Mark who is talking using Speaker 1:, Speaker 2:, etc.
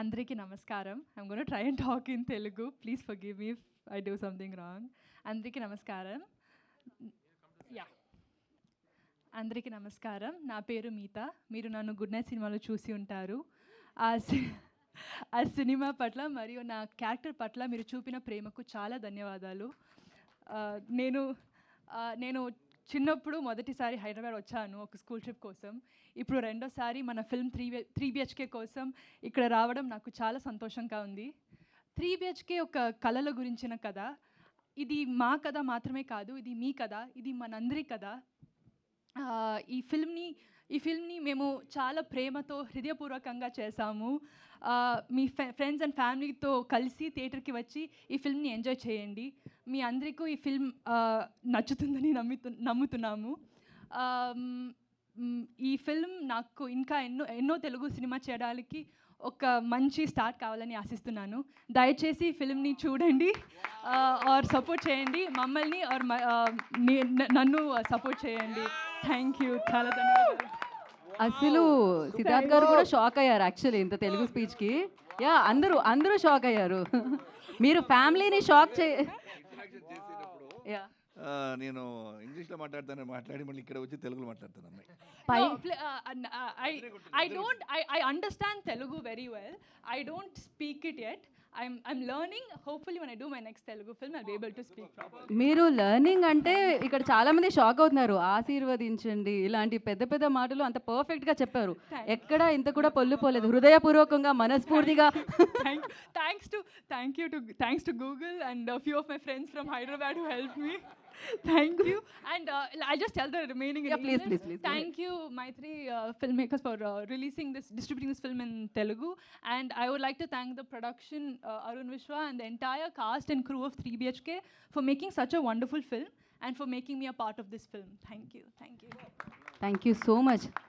Speaker 1: అందరికీ నమస్కారం. I'm gonna try and talk in Telugu. Please forgive me if I do something wrong. అందరికీ నమస్కారం. Yeah! అందరికీ నమస్కారం. నా పేరు మీత. మీరు నన్ను 'గుడ్ నైట్' సినిమాలో చూసి ఉంటారు. ఆ సి ఆ సినిమా పట్ల మరియు నా క్యారెక్టర్ పట్ల మీరు చూపిన ప్రేమకు చాలా ధన్యవాదాలు. నేను నేను చిన్నప్పుడు మొదటిసారి హైదరాబాద్ వచ్చాను ఒక స్కూల్ ట్రిప్ కోసం. ఇప్పుడు రెండోసారి మన ఫిల్మ్ 3 బిహెచ్‌కే కోసం ఇక్కడ రావడం నాకు చాలా సంతోషంగా ఉంది. 3 బిహెచ్‌కే ఒక కలల గురించిన కథ. ఇది మా కథ మాత్రమే కాదు, ఇది మీ కథ, ఇది మనందరి కథ. ఈ ఫిల్మ్‌ని మేము చాలా ప్రేమతో, హృదయపూర్వకంగా చేశాము. మీ ఫ్రెండ్స్ అండ్ ఫ్యామిలీతో కలిసి థియేటర్‌కి వచ్చి ఈ ఫిల్మ్‌ని ఎంజాయ్ చేయండి. మీ అందరికీ ఈ ఫిల్మ్ నచ్చుతుందని నమ్ముతున్నాము. ఈ ఫిల్మ్ నాకు ఇంకా ఎన్నో తెలుగు సినిమా చేయడానికి ఒక మంచి స్టార్ట్ కావాలని ఆశిస్తున్నాను. దయచేసి ఈ ఫిల్మ్‌ని చూడండి, ఆర్ సపోర్ట్ చేయండి. మమ్మల్ని ఆర్ నన్ను సపోర్ట్ చేయండి. Thank you. చాలా ధన్యవాదాలు.
Speaker 2: అసలు సిద్ధార్థ్ గారు కూడా షాక్ అయ్యారు యాక్చువల్లీ ఇంత తెలుగు స్పీచ్కి. యా అందరూ షాక్ అయ్యారు. మీరు ఫ్యామిలీని షాక్ యా
Speaker 3: నేను ఇంగ్లీష్లో మాట్లాడి మళ్ళీ ఇక్కడ వచ్చి తెలుగులో మాట్లాడతాను అమ్మాయి.
Speaker 1: I understand Telugu very well. I don't speak it yet. I'm learning. Hopefully when I do my next Telugu film I'll be able to speak properly.
Speaker 2: మీరు లెర్నింగ్ అంటే ఇక్కడ చాలా మంది షాక్ అవుతున్నారు. ఆశీర్వదించండి ఇలాంటి పెద్ద పెద్ద మాటలు అంత పర్ఫెక్ట్గా చెప్పారు. ఎక్కడ ఇంత కూడా పొల్లుపోలేదు. హృదయపూర్వకంగా మనస్ఫూర్తిగా
Speaker 1: Thanks to Google and a few of my friends from Hyderabad who helped me. Thank you. And I'll just tell the remaining in
Speaker 2: please.
Speaker 1: Thank you, Maitri filmmakers, for distributing this film in Telugu. And I would like to thank the production, Arun Vishwa, and the entire cast and crew of 3 BHK for making such a wonderful film and for making me a part of this film. Thank you.
Speaker 2: Thank you so much.